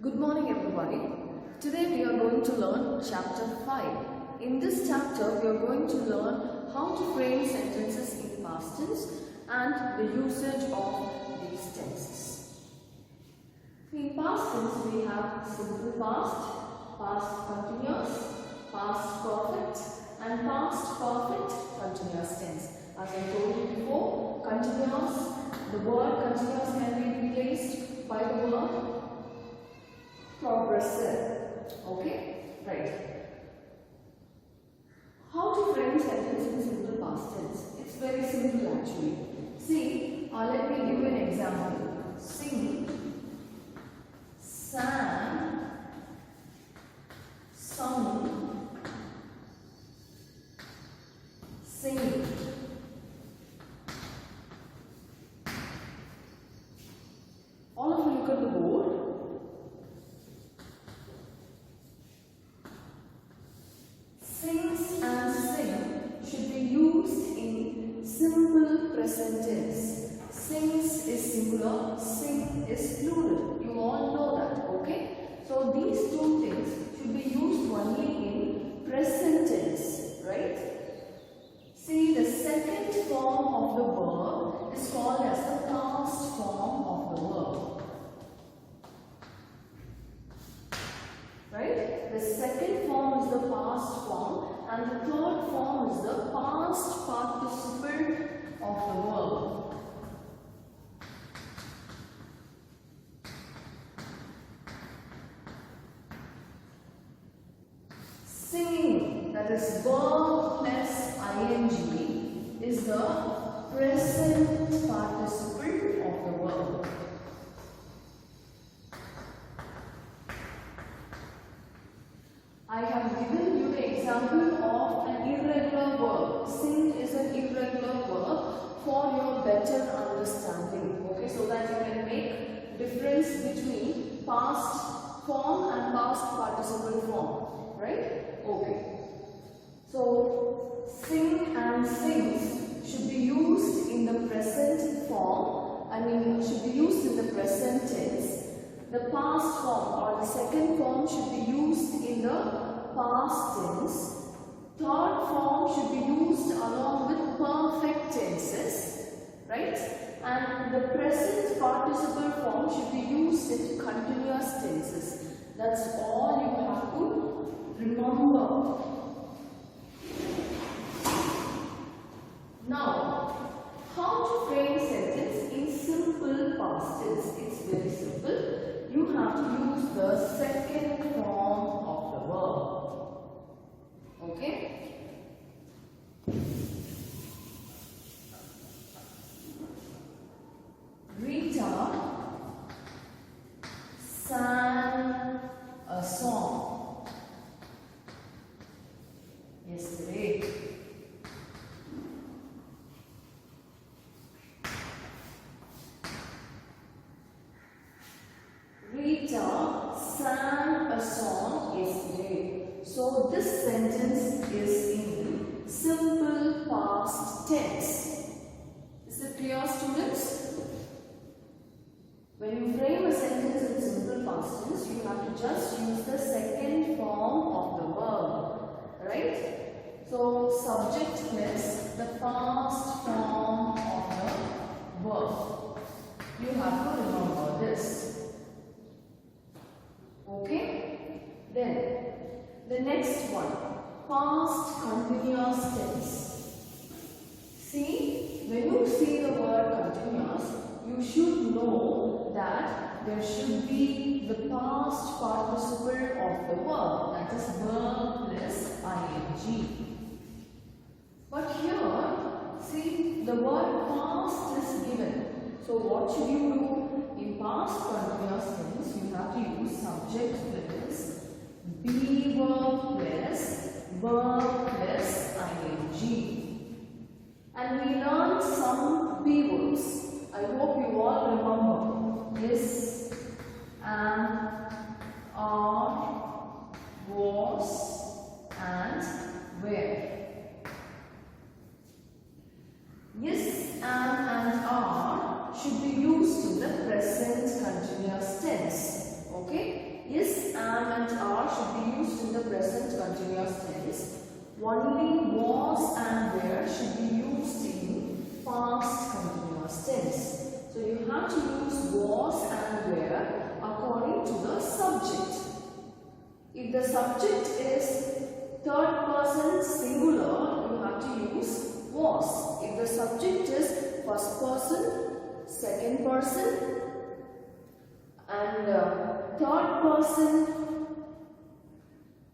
Good morning everybody. Today we are going to learn chapter 5. In this chapter we are going to learn how to frame sentences in past tense and the usage of these tenses. In past tense we have simple past, past continuous, past perfect and past perfect continuous tense. As I told you before, continuous, the word continuous can be replaced by the word progressive. Okay? Right. How to frame sentence in simple past tense? It's very simple actually. See, let me give you an example. Sing, sang, sung, sing. All of you look at the board. Sings and sing should be used in simple present tense. Sings is singular, sing is plural. You all know that, okay? So these two things should be used only in present tense, right? See, the second form of the verb is called as the past form of the verb. Right? The second form is the past form and the third form is the past participle of the verb. Singing, that is verb plus ing, is the present participle of the verb. I have given you the example of an irregular verb. Sing is an irregular verb for your better understanding. Okay, so that you can make difference between past form and past participle form. Right? Okay. So, sing and sings should be used in the present form. Should be used in the present tense. The past form or the second form should be used in the past tense. Third form should be used along with perfect tenses, right? And the present participle form should be used in continuous tenses. That's all you have to remember. Now, how to frame sentence in simple past tense? It's very simple. You have to use the second form of the verb. Okay? Rita sang a song yesterday. Rita sang a song yesterday. So this sentence is in simple past tense. Is it clear, students? When you frame a sentence in simple past tense, you have to just use the second form of the verb. Right? So subject plus the past form of the verb. You have to remember this. Okay? Then, the next one, past continuous tense. See, when you see the word continuous, you should know that there should be the past participle of the verb, that is verb plus ing. But here, see, the word past is given. So what should you do? In past continuous tense, you have to use subject plus be verb plus ing. And we learned some be verbs. I hope you all remember. Is, am, are, was, and were. Yes, am, and are should be used in the present continuous tense. Okay? Is, am and are should be used in the present continuous tense. Only was and were should be used in past continuous tense. So you have to use was and were according to the subject. If the subject is third person singular, you have to use was. If the subject is first person, second person and third person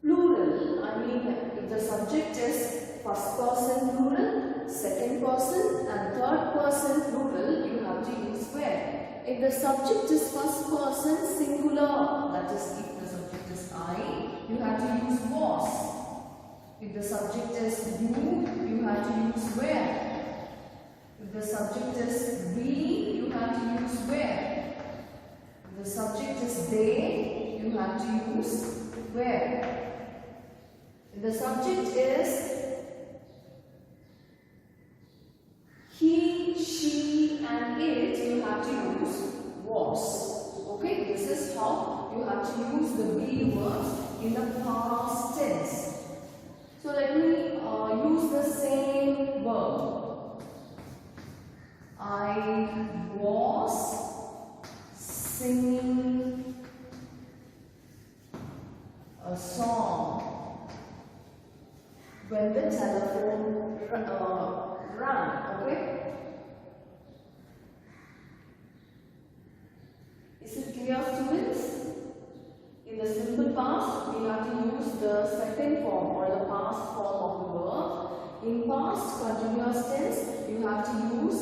plural, I mean if the subject is first person plural, second person and third person plural, you have to use were. If the subject is first person singular, that is if the subject is I, you have to use was. If the subject is you have to use were. If the subject is we, you have to use were. If the subject is they, you have to use were. If the subject is he, she and it, you have to use was. Okay, this is how you have to use the be words in the past tense. So let me use the same verb. I was singing a song when the telephone rang. Okay? Is it clear, students? In the simple past, we have to use the second form or the past form of the verb. In past continuous tense, you have to use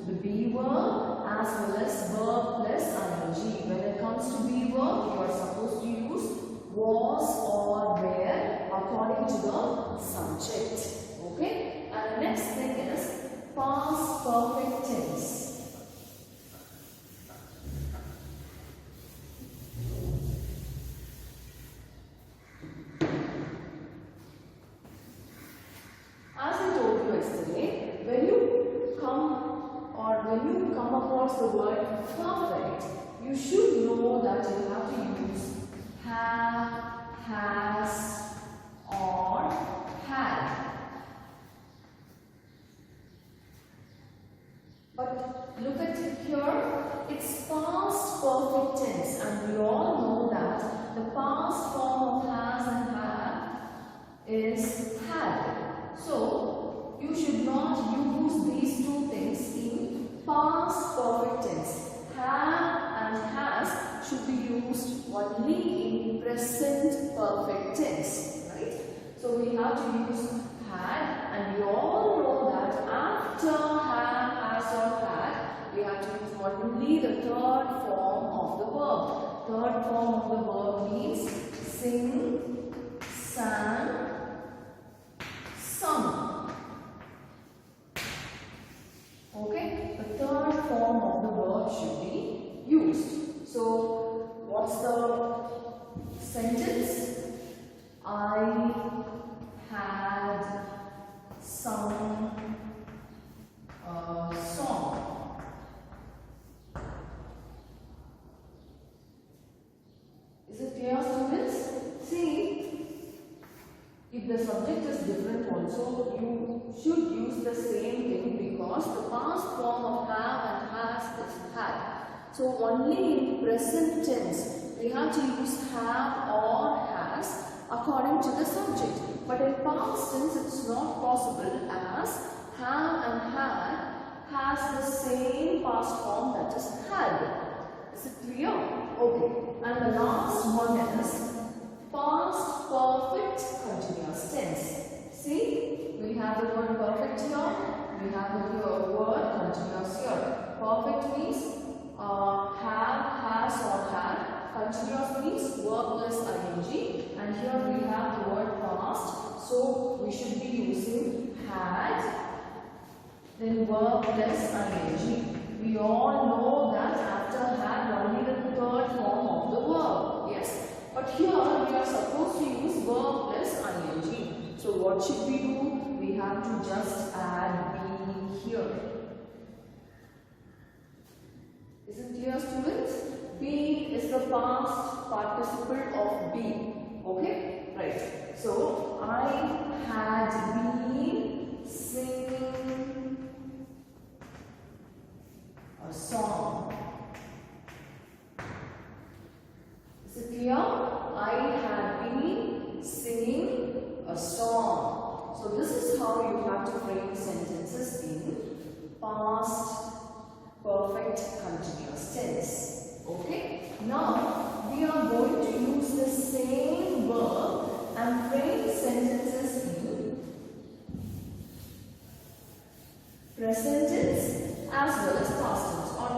the be verb as well as verb plus ing. When it comes to be verb, you are supposed to use was or were according to the subject. Okay? And the next thing is past perfect tense. When you come across the word perfect, you should know that you have to use have, has, or had. But look at it here, it's past perfect tense, and we all know that the past form of has and had is had. So, you should not use these two things in past perfect tense. Have and has should be used only in present perfect tense, right? So we have to use had, and we all know that after have, has or had, we have to use only the third form of the verb. Third form of the verb means sing, sang, sung. Okay, the third form of the verb should be used. So, what's the sentence? I had sung a song. Is it clear, students? See, if the subject is different also, you should use the same thing because the past form of have and has is had. So only in present tense we have to use have or has according to the subject. But in past tense it's not possible as have and had has the same past form that is had. Is it clear? Okay. And the last one is past perfect continuous tense. See, we have the word perfect here, we have the word continuous here. Perfect means have, has or had. Continuous means verb plus ing, and here we have the word past, so we should be using had, then verb plus ing. We all know that after had only the third form of the verb. Yes. But here we are supposed to use verb plus ing. So what should we do? We have to just add be here. Is it clear, students? Be is the past participle of be. Okay? Right. So, I had been singing a song. Is it clear? I had been singing a song. So, this is how you have to frame sentences in past perfect continuous tense. Okay? Now, we are going to use the same verb and frame sentences in present tense as well as past tense. Or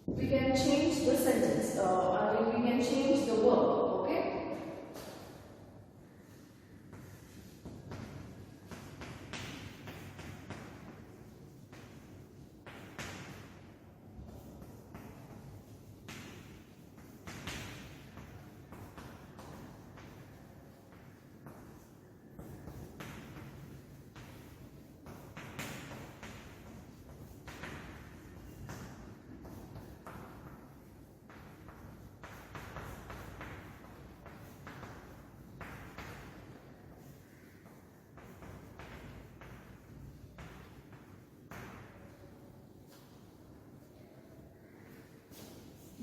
we can change the sentence. We can change the verb. Okay?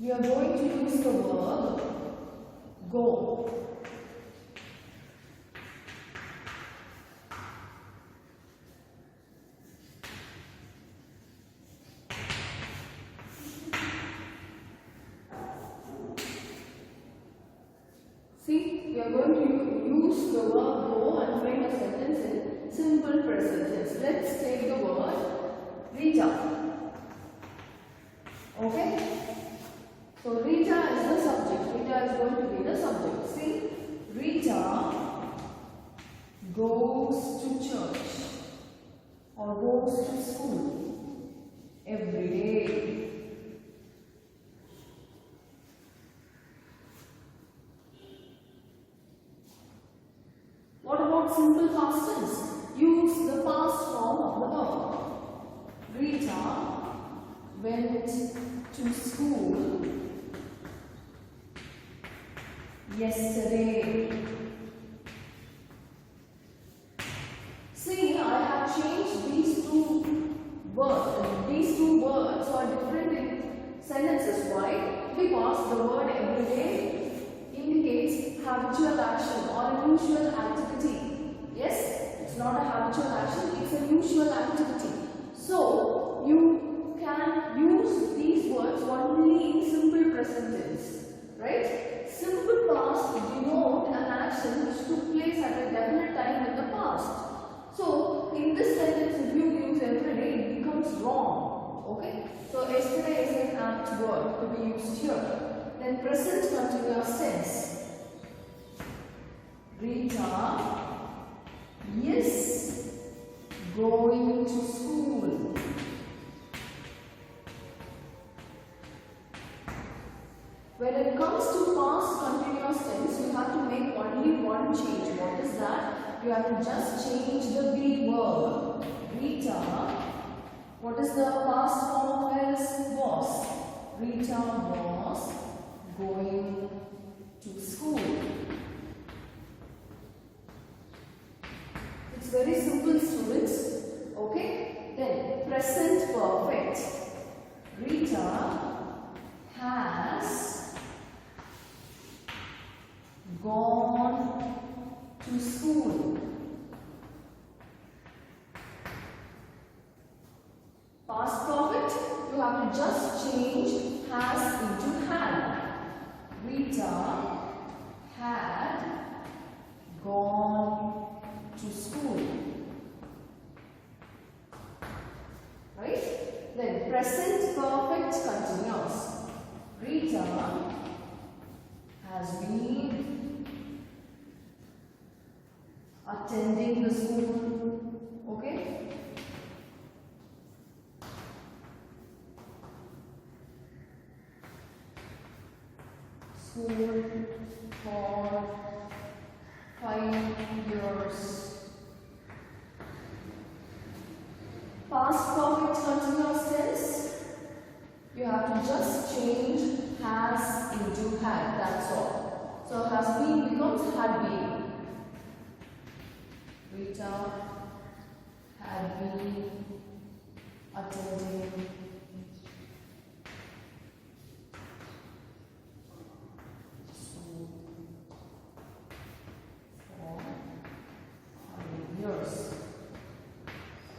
We are going to use the verb go. See, we are going to use the verb go and frame a sentence in simple present tense. Let's take the word Rita. Okay? So Rita is the subject. Rita is going to be the subject. See, Rita goes to church or goes to school every day. What about simple past tense? Use the past form of the verb. Rita went to school yesterday. See, I have changed these two words. These two words are different in sentences. Why? Because the word everyday indicates habitual action or a usual activity. Yes, it's not a habitual action, it's a usual activity. So, you can use these words only in simple present tense. Right? Simple past denote an action which took place at a definite time in the past. So, in this sentence, if you use everyday, it becomes wrong. Okay? So, yesterday is an apt word to be used here. Then, present continuous tense. Rita is going to school. When it comes to past continuous tense, you have to make only one change. What is that? You have to just change the be verb. Rita, what is the past form of his? Was. Rita was going to school. It's very simple, students. Okay? Then, present perfect. Rita has gone to school. Past perfect, you have to just change has into had. Rita had gone to school. Right? Then present perfect continuous. Rita has been attending the school. Okay? School for 5 years. Past perfect continuous tense. You have to just change has into had, that's all. So has been becomes had been. Rita had been attending school for 5 years.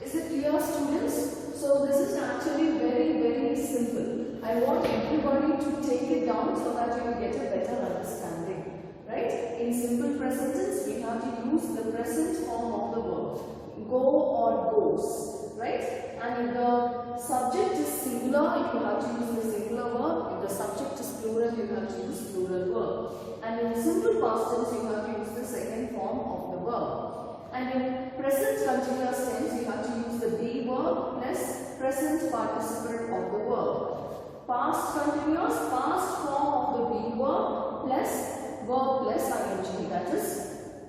Is it clear, students? So this is actually very simple. I want everybody to take it down so that you will get a better understanding. Right? In simple present tense, we have to use the present form of the verb. Go or goes. Right? And if the subject is singular, you have to use the singular verb. If the subject is plural, you have to use plural verb. And in simple past tense, you have to use the second form of the verb. And in present continuous tense, you have to use the be verb plus present participle of the verb. Past continuous, past form of the be verb plus verb plus ing, that is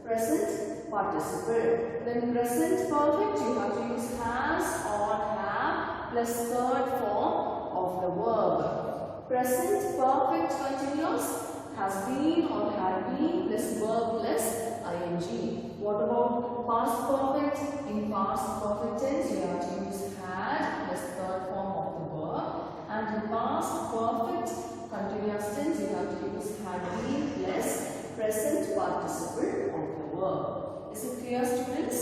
present participle. Then present perfect, you have to use has or have plus third form of the verb. Present perfect continuous, has been or had been plus verb plus ing. What about past perfect? In past perfect tense, you have to use had plus third form of the verb. And in past perfect continuous tense, you have to use had been plus present participle of the verb. Is it clear, students?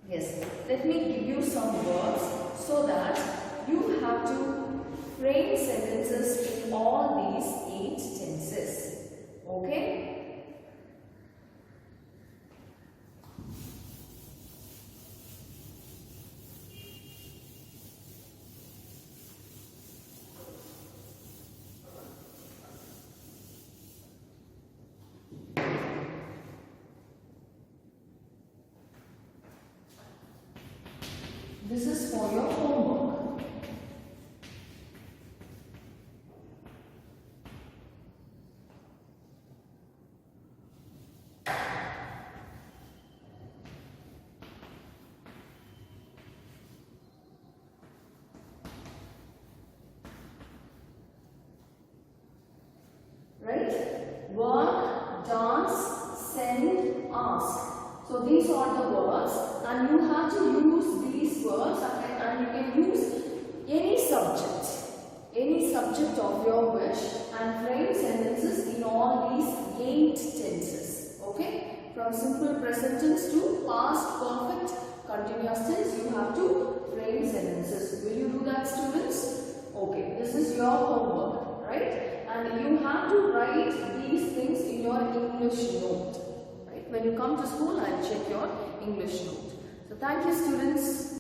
Yes. Let me give you some words so that you have to frame sentences in all these 8 tenses. Okay? This is for your homework. Right? Work, dance, send, ask. So these are the words, and you have to use these words, and you can use any subject of your wish, and frame sentences in all these 8 tenses. Okay? From simple present tense to past perfect continuous tense, you have to frame sentences. Will you do that, students? Okay, this is your homework, right? And you have to write these things in your English note. When you come to school, I'll check your English note. So thank you, students.